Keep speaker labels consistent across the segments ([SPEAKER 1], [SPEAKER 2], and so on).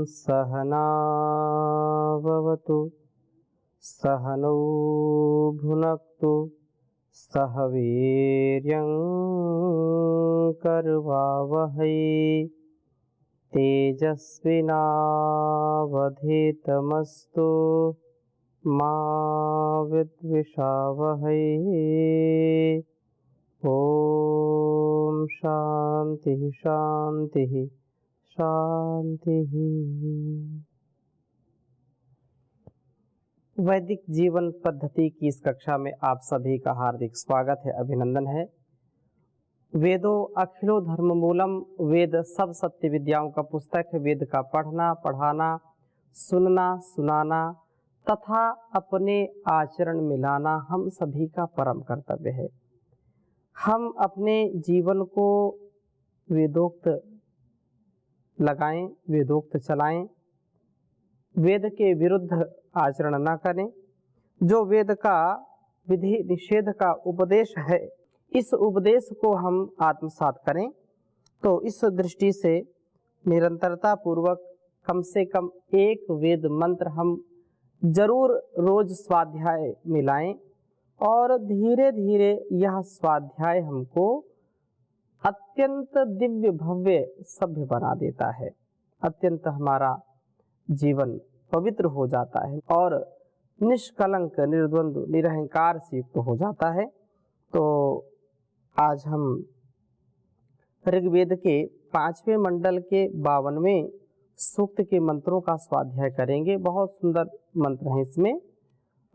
[SPEAKER 1] सहना भवतु सहनौ भुनक्तु सह वीर्यं करवावहै तेजस्विनावधीतमस्तु मा विद्विषावहै। ओम शांति शांति शांति। वैदिक जीवन पद्धति की इस कक्षा में आप सभी का हार्दिक स्वागत है, अभिनंदन है। वेदों अखिलो धर्म मूलम, वेद सब सत्य विद्याओं का पुस्तक है। वेद का पढ़ना, पढ़ाना, सुनना, सुनाना तथा अपने आचरण में लाना हम सभी का परम कर्तव्य है। हम अपने जीवन को वेदोक्त लगाएं, वेदोक्त चलाएं, वेद के विरुद्ध आचरण न करें। जो वेद का विधि निषेध का उपदेश है, इस उपदेश को हम आत्मसात करें। तो इस दृष्टि से निरंतरता पूर्वक कम से कम एक वेद मंत्र हम जरूर रोज स्वाध्याय मिलाएं और धीरे धीरे यह स्वाध्याय हमको अत्यंत दिव्य भव्य सभ्य बना देता है। अत्यंत हमारा जीवन पवित्र हो जाता है और निष्कलंक, निर्द्वंद्व, निरहंकार से युक्त हो जाता है। तो आज हम ऋग्वेद के 5वें मंडल के 52वें सूक्त के मंत्रों का स्वाध्याय करेंगे। बहुत सुंदर मंत्र हैं इसमें।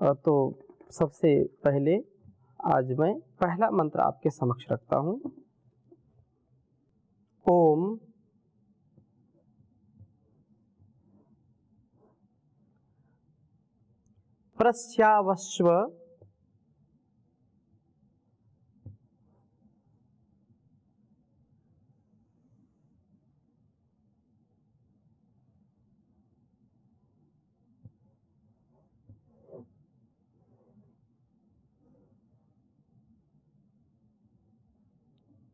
[SPEAKER 1] तो सबसे पहले आज मैं पहला मंत्र आपके समक्ष रखता हूँ। ओम प्रस्यावश्व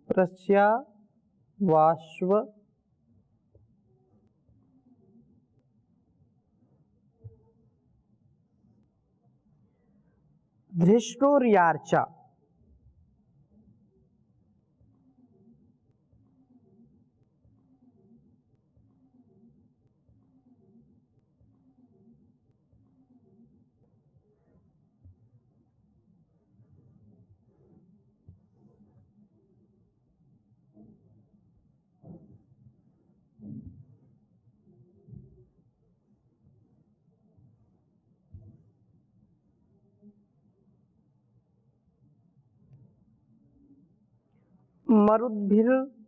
[SPEAKER 1] प्रस्यावाश्व धृष्टोर्यार्चा मरुद्भिर्ऋक्वभिः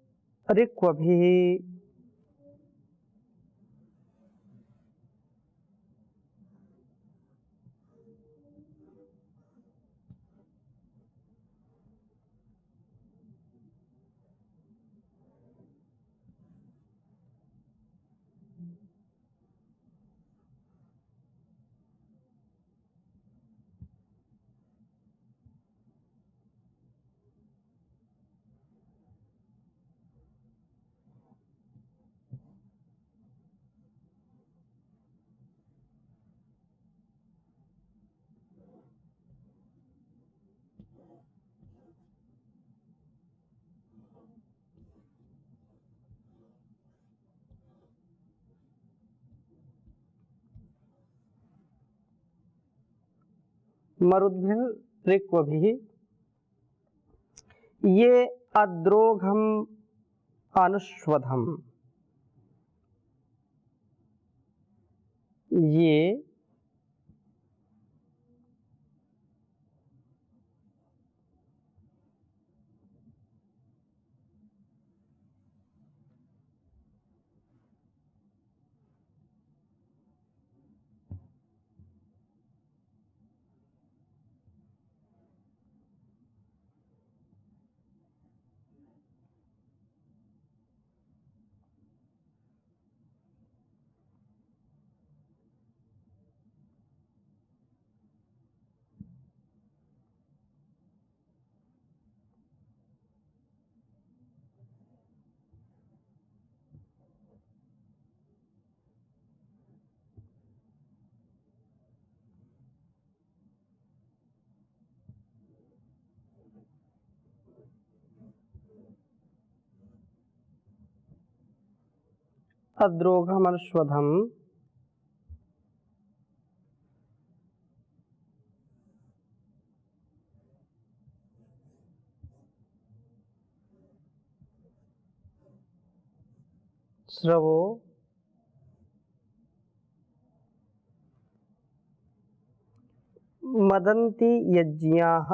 [SPEAKER 1] मरुद्भिर्ऋक्वभिः। ये अद्रोघम अनुष्वधम, ये अद्रोघमश्वधम श्रवो मदन्ति यज्ञाः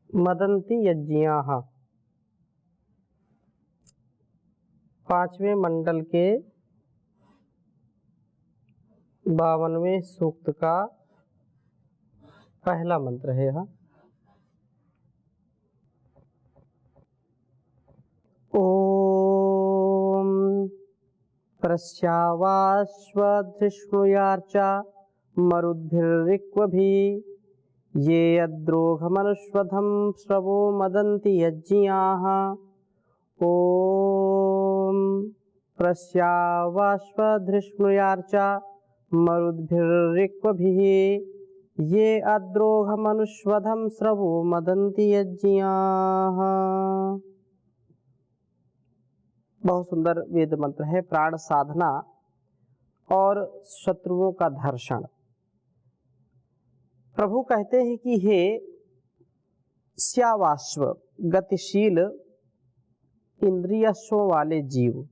[SPEAKER 1] मदन्ति यज्ञाः। पांचवें मंडल के 52वें सूक्त का पहला मंत्र है यह। ओम प्रस्यावाश्वधृष्णुयार्चा मरुद्भिर्ऋक्वभिः ये अद्रोघमनुष्वधं श्रवो मदन्ति यज्ञाः। ओम प्रस्यावाश्वधृष्णुयार्चा मरुद्भिर्ऋक्वभिः ये अद्रोघमनुष्वधं श्रवो मदन्ति यज्ञाः। बहुत सुंदर वेद मंत्र है। प्राण साधना और शत्रुओं का धर्षण। प्रभु कहते हैं कि हे स्यावाश्व, गतिशील इंद्रियस्व वाले जीव,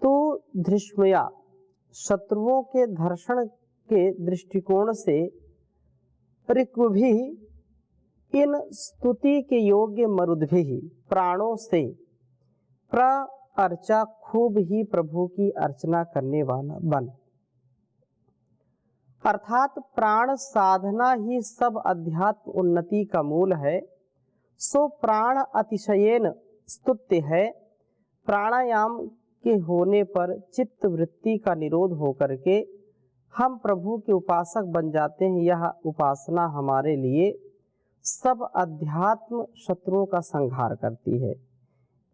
[SPEAKER 1] तो धृष्मया शत्रुओं के धर्षण के दृष्टिकोण से ऋक्व भी इन स्तुति के योग्य मरुद्भि प्राणों से अर्चा खूब ही प्रभु की अर्चना करने वाला बन। अर्थात प्राण साधना ही सब अध्यात्म उन्नति का मूल है। सो प्राण अतिशयेन स्तुत्य है। प्राणायाम के होने पर चित्त वृत्ति का निरोध होकर के हम प्रभु के उपासक बन जाते हैं। यह उपासना हमारे लिए सब अध्यात्म शत्रुओं का संहार करती है।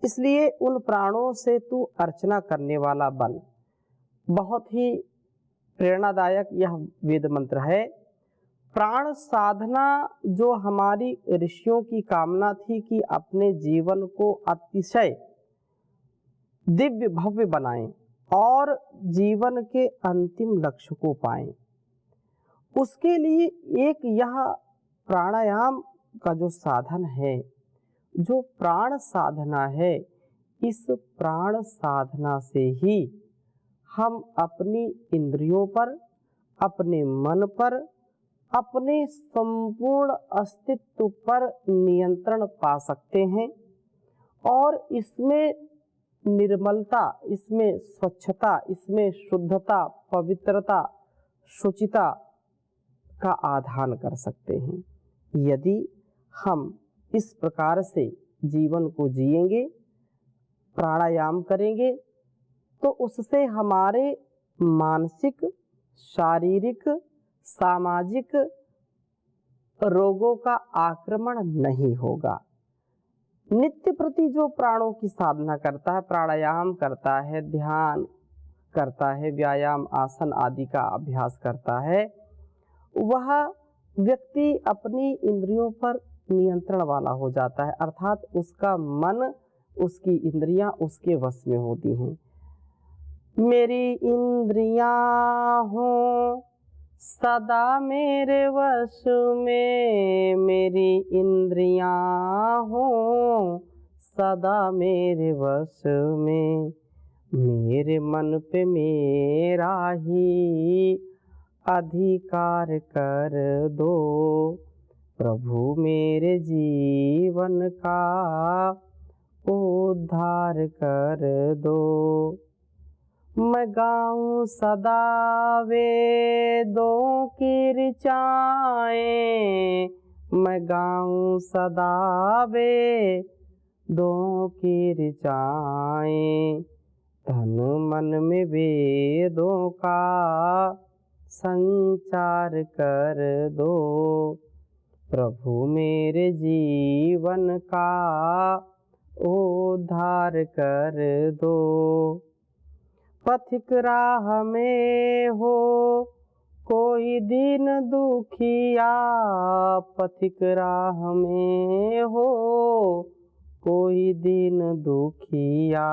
[SPEAKER 1] इसलिए उन प्राणों से तू अर्चना करने वाला बन। बहुत ही प्रेरणादायक यह वेद मंत्र है। प्राण साधना जो हमारी ऋषियों की कामना थी कि अपने जीवन को अतिशय दिव्य भव्य बनाएं और जीवन के अंतिम लक्ष्य को पाएं, उसके लिए एक यह प्राणायाम का जो साधन है, जो प्राण साधना है, इस प्राण साधना से ही हम अपनी इंद्रियों पर, अपने मन पर, अपने संपूर्ण अस्तित्व पर नियंत्रण पा सकते हैं और इसमें निर्मलता, इसमें स्वच्छता, इसमें शुद्धता, पवित्रता, शुचिता का आधान कर सकते हैं। यदि हम इस प्रकार से जीवन को जिएंगे, प्राणायाम करेंगे, तो उससे हमारे मानसिक, शारीरिक, सामाजिक रोगों का आक्रमण नहीं होगा। नित्य प्रति जो प्राणों की साधना करता है, प्राणायाम करता है, ध्यान करता है, व्यायाम आसन आदि का अभ्यास करता है, वह व्यक्ति अपनी इंद्रियों पर नियंत्रण वाला हो जाता है। अर्थात उसका मन, उसकी इंद्रियां उसके वश में होती हैं। मेरी इंद्रियां हो सदा मेरे वश में, मेरी इंद्रियां हो सदा मेरे वश में, मेरे मन पे मेरा ही अधिकार कर दो, प्रभु मेरे जीवन का उद्धार कर दो। मैं गाऊं सदा वेदों की ऋचाएं, मैं गाऊं सदा वेदों की ऋचाएं, तन मन में वेदों का संचार कर दो, प्रभु मेरे जीवन का उद्धार कर दो। पथिक राह में हो कोई दीन दुखिया, पथिक राह में हो कोई दीन दुखिया,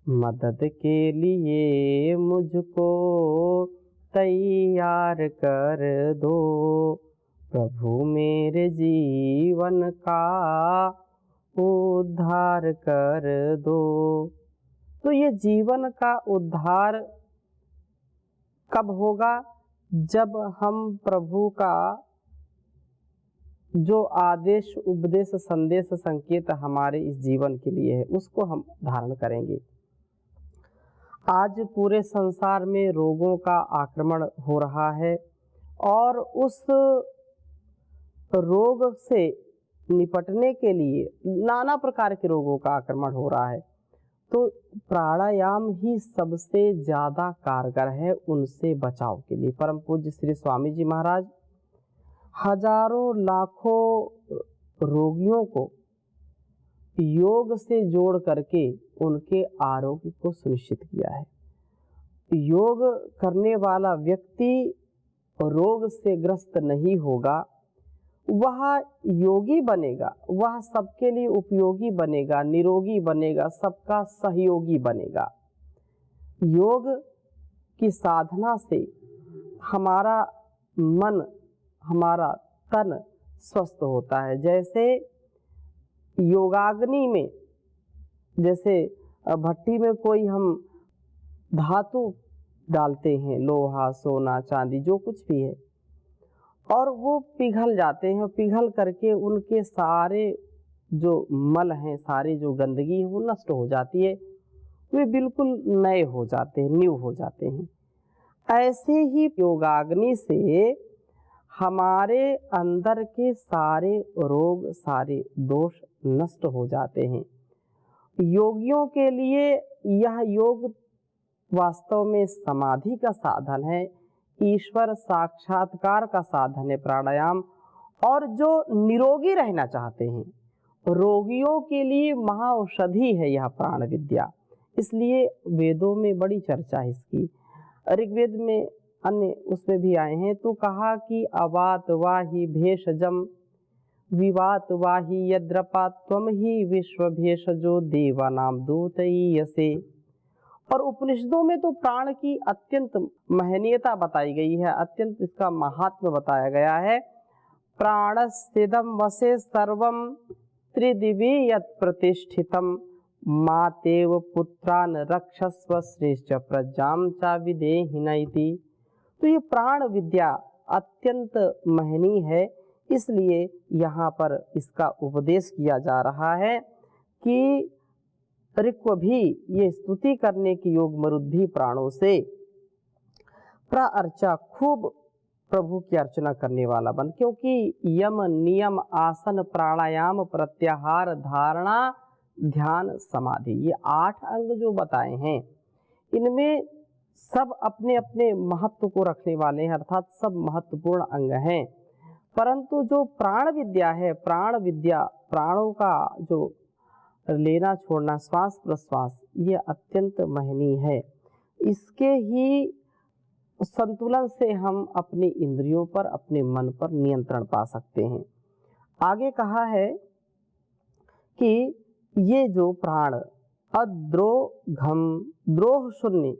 [SPEAKER 1] मदद के लिए मुझको तैयार कर दो, प्रभु मेरे जीवन का उद्धार कर दो। तो ये जीवन का उद्धार कब होगा? जब हम प्रभु का जो आदेश उपदेश संदेश संकेत हमारे इस जीवन के लिए है उसको हम धारण करेंगे। आज पूरे संसार में रोगों का आक्रमण हो रहा है और उस रोग से निपटने के लिए नाना प्रकार के रोगों का आक्रमण हो रहा है, तो प्राणायाम ही सबसे ज़्यादा कारगर है उनसे बचाव के लिए। परम पूज्य श्री स्वामी जी महाराज हजारों लाखों रोगियों को योग से जोड़ करके उनके आरोग्य को सुनिश्चित किया है। योग करने वाला व्यक्ति रोग से ग्रस्त नहीं होगा, वह योगी बनेगा, वह सबके लिए उपयोगी बनेगा, निरोगी बनेगा, सबका सहयोगी बनेगा। योग की साधना से हमारा मन, हमारा तन स्वस्थ होता है। जैसे योगाग्नि में, जैसे भट्टी में कोई हम धातु डालते हैं, लोहा सोना चांदी जो कुछ भी है, और वो पिघल जाते हैं, पिघल करके उनके सारे जो मल हैं, सारी जो गंदगी है वो नष्ट हो जाती है, वे बिल्कुल नए हो जाते हैं, न्यू हो जाते हैं। ऐसे ही योगाग्नि से हमारे अंदर के सारे रोग, सारे दोष नष्ट हो जाते हैं। योगियों के लिए यह योग वास्तव में समाधि का साधन है, ईश्वर साक्षात्कार का साधन है प्राणायाम। और जो निरोगी रहना चाहते हैं, रोगियों के लिए महाऔषधि है यह प्राण विद्या, इसलिए वेदों में बड़ी चर्चा है इसकी। ऋग्वेद में अन्य उसमें भी आए हैं, तो कहा कि अवात वाहि भेषजम विवात वाहि यद्रपा त्वम ही विश्व भेषजो देवानाम दूतयसे। और उपनिषदों में तो प्राण की अत्यंत महनीयता बताई गई है, अत्यंत इसका महात्म्य बताया गया है। प्राणस्थिदम वसे सर्वम त्रिदिवी यत् प्रतिष्ठितम, मातेव पुत्रान रक्षस्व श्रेष्ठ प्रजाम चा विदेहिनैति। तो ये प्राण विद्या अत्यंत महनीय है, इसलिए यहाँ पर इसका उपदेश किया जा रहा है कि ऋक्व भी ये स्तुति करने की योग मरुद्धि प्राणों से प्रार्चा, खूब प्रभु की अर्चना करने वाला बन, क्योंकि यम नियम आसन प्राणायाम प्रत्याहार धारणा ध्यान समाधि, ये 8 अंग जो बताए हैं, इनमें सब अपने अपने महत्व को रखने वाले हैं, अर्थात सब महत्वपूर्ण अंग हैं। परंतु जो प्राण विद्या है, प्राण विद्या प्राणों का जो लेना छोड़ना, श्वास प्रश्वास, ये अत्यंत महनीय है। इसके ही संतुलन से हम अपनी इंद्रियों पर, अपने मन पर नियंत्रण पा सकते हैं। आगे कहा है कि ये जो प्राण अद्रोघम द्रोह शून्य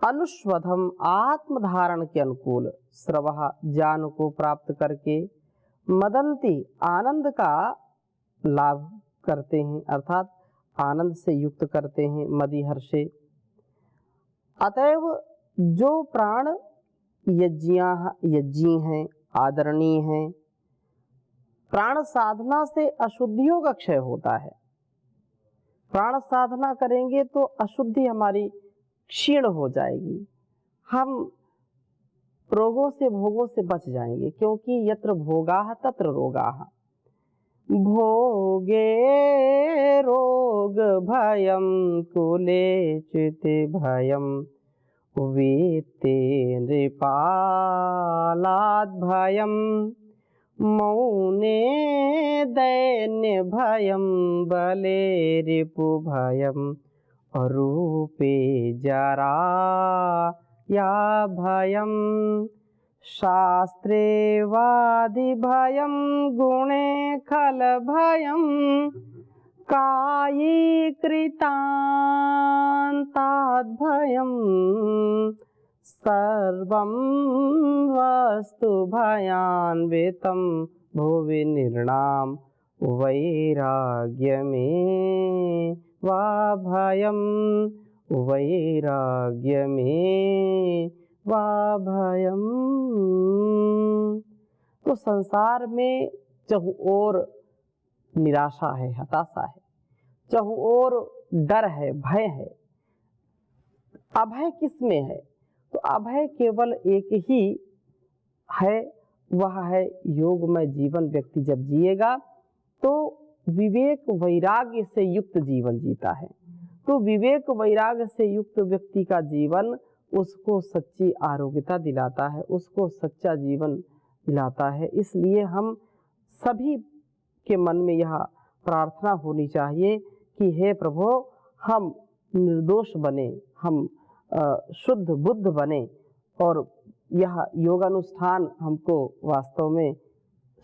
[SPEAKER 1] अनुस्वधम आत्मधारण के अनुकूल स्रवः ज्ञान को प्राप्त करके मदंती आनंद का लाभ करते हैं, अर्थात आनंद से युक्त करते हैं, मदि हर्षे। अतएव जो प्राण यज्ञी हैं, आदरणीय हैं, प्राण साधना से अशुद्धियों का क्षय होता है। प्राण साधना करेंगे तो अशुद्धि हमारी क्षीण हो जाएगी, हम रोगों से भोगों से बच जाएंगे, क्योंकि यत्र भोगाः तत्र रोगाः। भोगे रोग भयं कुले चित भयं वीते नृपालाद भयं मौने दैन्य भयं बले रिपु भयं रूपे जरा या भयं शास्त्रे वादि भयं गुणे खल भयं कायी कृतान्ताद् भयं सर्वं वस्तु भयान्वितं भुवि निर्णाम वैराग्यमे वा भयं वैराग्यमे वा भयम। तो संसार में चहु ओर निराशा है, हताशा है, चहु ओर डर है, भय है। अभय किसमें है? तो अभय केवल एक ही है, वह है योगमय जीवन। व्यक्ति जब जिएगा तो विवेक वैराग्य से युक्त जीवन जीता है। तो विवेक वैराग्य से युक्त व्यक्ति का जीवन उसको सच्ची आरोग्यता दिलाता है, उसको सच्चा जीवन दिलाता है। इसलिए हम सभी के मन में यह प्रार्थना होनी चाहिए कि हे प्रभु, हम निर्दोष बने, हम शुद्ध बुद्ध बने, और यह योगानुष्ठान हमको वास्तव में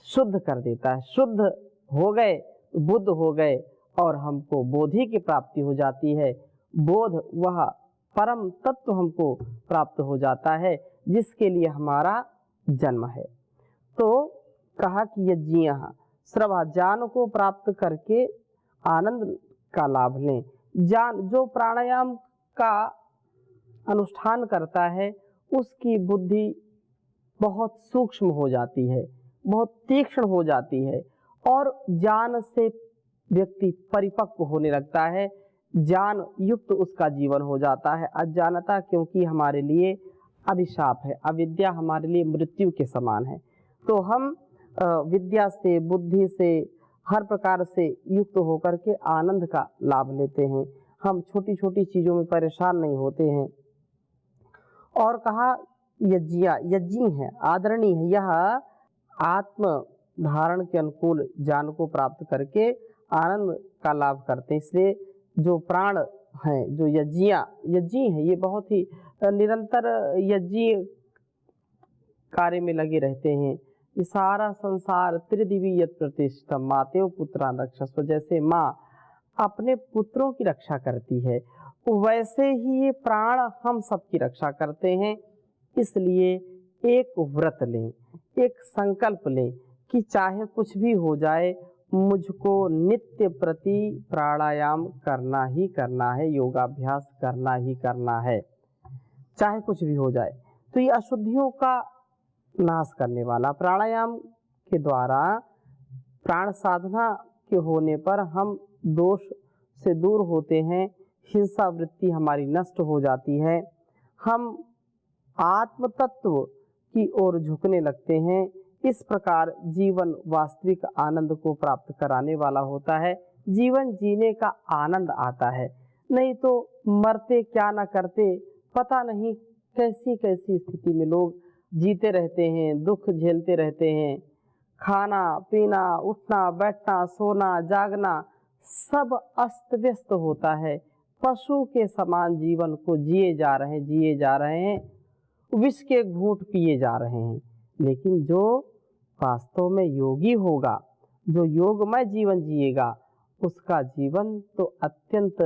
[SPEAKER 1] शुद्ध कर देता है। शुद्ध हो गए, बुद्ध हो गए, और हमको बोधि की प्राप्ति हो जाती है। बोध वह परम तत्व हमको प्राप्त हो जाता है जिसके लिए हमारा जन्म है। तो कहा कि यज्ञियः श्रवा, ज्ञान को प्राप्त करके आनंद का लाभ लें। ज्ञान जो प्राणायाम का अनुष्ठान करता है उसकी बुद्धि बहुत सूक्ष्म हो जाती है, बहुत तीक्ष्ण हो जाती है, और ज्ञान से व्यक्ति परिपक्व होने लगता है, ज्ञान युक्त उसका जीवन हो जाता है। अज्ञानता क्योंकि हमारे लिए अभिशाप है, अविद्या हमारे लिए मृत्यु के समान है। तो हम विद्या से, बुद्धि से, हर प्रकार से युक्त होकर के आनंद का लाभ लेते हैं। हम छोटी छोटी चीज़ों में परेशान नहीं होते हैं। और कहा यज्ञी है, आदरणीय है, यह आत्म धारण के अनुकूल ज्ञान को प्राप्त करके आनंद का लाभ करते हैं। इसलिए जो प्राण हैं, जो यज्ञी हैं, ये बहुत ही निरंतर यज्ञी कार्य में लगे रहते हैं। ये सारा संसार त्रिदिवी यत् प्रतिष्ठितम् मातेव पुत्रान् रक्षस्व, जैसे माँ अपने पुत्रों की रक्षा करती है वैसे ही ये प्राण हम सबकी रक्षा करते हैं। इसलिए एक व्रत लें, एक संकल्प लें कि चाहे कुछ भी हो जाए मुझको नित्य प्रति प्राणायाम करना ही करना है, योगाभ्यास करना ही करना है, चाहे कुछ भी हो जाए। तो ये अशुद्धियों का नाश करने वाला प्राणायाम के द्वारा, प्राण साधना के होने पर हम दोष से दूर होते हैं, हिंसा वृत्ति हमारी नष्ट हो जाती है, हम आत्म तत्व की ओर झुकने लगते हैं। इस प्रकार जीवन वास्तविक आनंद को प्राप्त कराने वाला होता है। जीवन जीने का आनंद आता है, नहीं तो मरते क्या न करते, पता नहीं कैसी कैसी स्थिति में लोग जीते रहते हैं, दुख झेलते रहते हैं। खाना पीना, उठना बैठना, सोना जागना सब अस्त व्यस्त होता है। पशु के समान जीवन को जिए जा रहे हैं, विष के घूंट पिए जा रहे हैं। लेकिन जो वास्तव में योगी होगा, जो योगमय जीवन जिएगा, उसका जीवन तो अत्यंत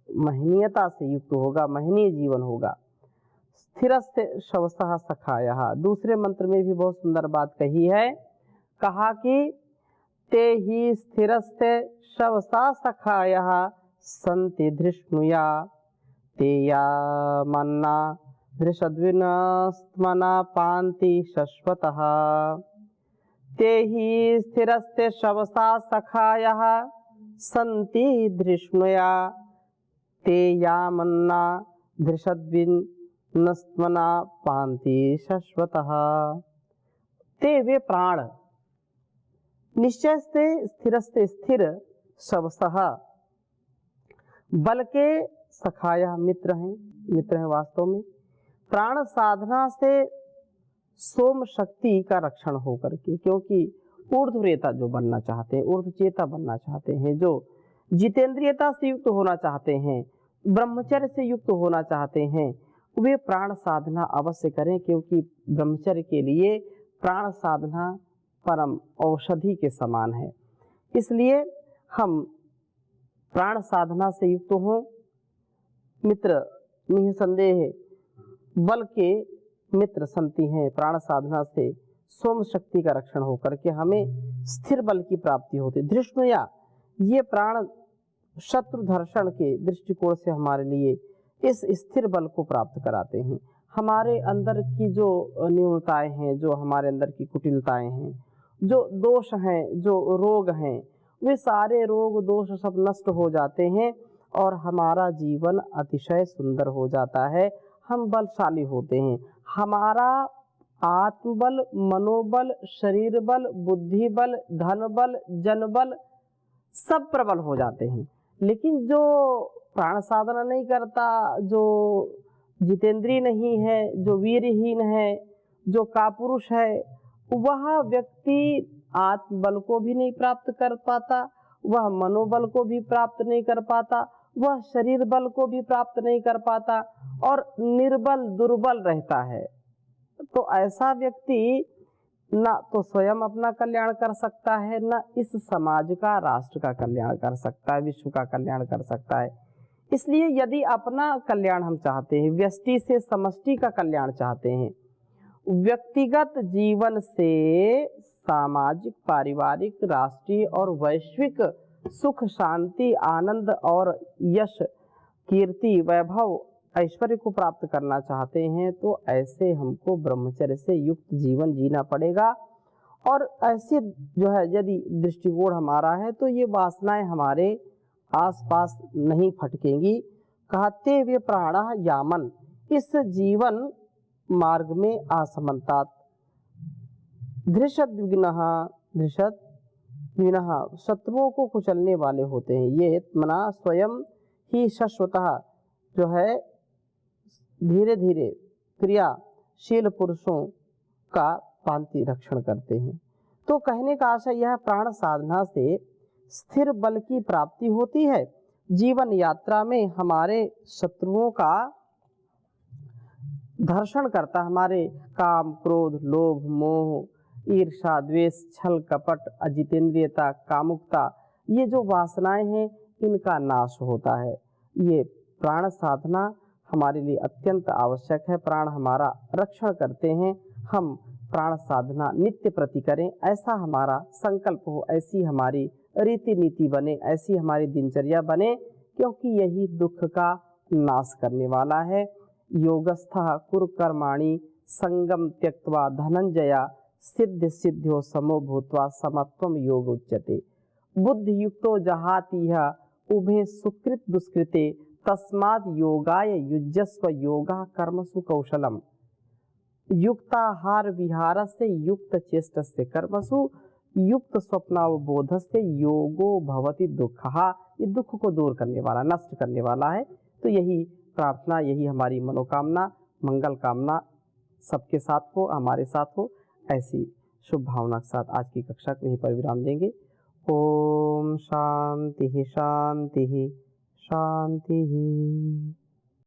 [SPEAKER 1] महनीयता से युक्त होगा, महनीय जीवन होगा। स्थिरस्य शवसः सखायः, दूसरे मंत्र में भी बहुत सुंदर बात कही है। कहा कि ते ही स्थिरस्य शवसा सखायः सन्ति धृष्णुया ते या मन्ना धृषद्विनस्त्मना पान्ति शश्वतः। ते ही स्थिरस्य शवसा सखायः सन्ति धृष्णुया ते या मन्ना धृषद्विनस्त्वना पान्ति शश्वतः। ते वे प्राण निश्चय से स्थिरस्ते स्थिर शवसः बल के सखाया मित्र हैं वास्तव में। प्राण साधना से सोम शक्ति का रक्षण होकर के, क्योंकि ऊर्ध्वरेता जो बनना चाहते हैं, ऊर्ध्वचेता बनना चाहते हैं, जो जितेंद्रियता से युक्त होना चाहते हैं, ब्रह्मचर्य से युक्त होना चाहते हैं, वे प्राण साधना अवश्य करें, क्योंकि ब्रह्मचर्य के लिए प्राण साधना परम औषधि के समान है। इसलिए हम प्राण साधना से युक्त हों। मित्र निसंदेह बल के मित्र संति हैं। प्राण साधना से सोम शक्ति का रक्षण होकर के हमें स्थिर बल की प्राप्ति होती। धृष्णुया ये प्राण शत्रु दर्शन के दृष्टिकोण से हमारे लिए इस स्थिर बल को प्राप्त कराते हैं। हमारे अंदर की जो न्यूनताएं हैं, जो हमारे अंदर की कुटिलताएं हैं, जो दोष हैं, जो रोग हैं, वे सारे रोग दोष सब नष्ट हो जाते हैं और हमारा जीवन अतिशय सुंदर हो जाता है। हम बलशाली होते हैं। हमारा आत्मबल, मनोबल, शरीर बल, बुद्धि बल, धन बल, जन बल सब प्रबल हो जाते हैं। लेकिन जो प्राण साधना नहीं करता, जो जितेंद्रिय नहीं है, जो वीरहीन है, जो कापुरुष है, वह व्यक्ति आत्मबल को भी नहीं प्राप्त कर पाता, वह मनोबल को भी प्राप्त नहीं कर पाता, वह शरीर बल को भी प्राप्त नहीं कर पाता और निर्बल दुर्बल रहता है। तो ऐसा व्यक्ति ना तो स्वयं अपना कल्याण कर सकता है, ना इस समाज का, राष्ट्र का कल्याण कर सकता है, विश्व का कल्याण कर सकता है। इसलिए यदि अपना कल्याण हम चाहते हैं, व्यष्टि से समष्टि का कल्याण चाहते हैं, व्यक्तिगत जीवन से सामाजिक, पारिवारिक, राष्ट्रीय और वैश्विक सुख, शांति, आनंद और यश, कीर्ति, वैभव, ऐश्वर्य को प्राप्त करना चाहते हैं, तो ऐसे हमको ब्रह्मचर्य से युक्त जीवन जीना पड़ेगा। और ऐसे जो है यदि दृष्टिकोण हमारा है तो ये वासनाएं हमारे आसपास नहीं फटकेंगी। कहते वे प्राण यामन, इस जीवन मार्ग में आसमंतात धृषद्विग्नः, धृषद्विग्नः शत्रुओं को कुचलने वाले होते हैं। ये मना स्वयं ही शाश्वतः जो है धीरे धीरे क्रियाशील पुरुषों का पांति रक्षण करते हैं। तो कहने का आशय यह, प्राण साधना से स्थिर बल की प्राप्ति होती है। जीवन यात्रा में हमारे शत्रुओं का धर्षण करता, हमारे काम, क्रोध, लोभ, मोह, ईर्षा, द्वेष, छल, कपट, अजितेंद्रियता, कामुकता, ये जो वासनाएं हैं, इनका नाश होता है। ये प्राण साधना हमारे लिए अत्यंत आवश्यक है। प्राण हमारा रक्षण करते हैं। हम प्राण साधना नित्य प्रति करें, ऐसा हमारा संकल्प हो, ऐसी हमारी रीति नीति बने, ऐसी हमारी दिनचर्या बने, क्योंकि यही दुख का नाश करने वाला है। योगस्थः कुरु कर्माणि संगम त्यक्त्वा धनंजया सिद्ध सिद्ध्यो समो भूत्वा समत्वम योग उच्यते। बुद्धि युक्तो जहाति उभे सुकृत दुष्कृते तस्माद योगाय युज्यस्व योगा कर्मसु कौशलम। युक्ताहार विहारस्य युक्त चेष्टस्य कर्मसु युक्त स्वप्नावबोधस्य योगो भवति दुःखः। ये दुख को दूर करने वाला, नष्ट करने वाला है। तो यही प्रार्थना, यही हमारी मनोकामना, मंगल कामना सबके साथ हो, हमारे साथ हो। ऐसी शुभ भावना के साथ आज की कक्षा को यहीं पर विराम देंगे। ओम शांति शांति शांति।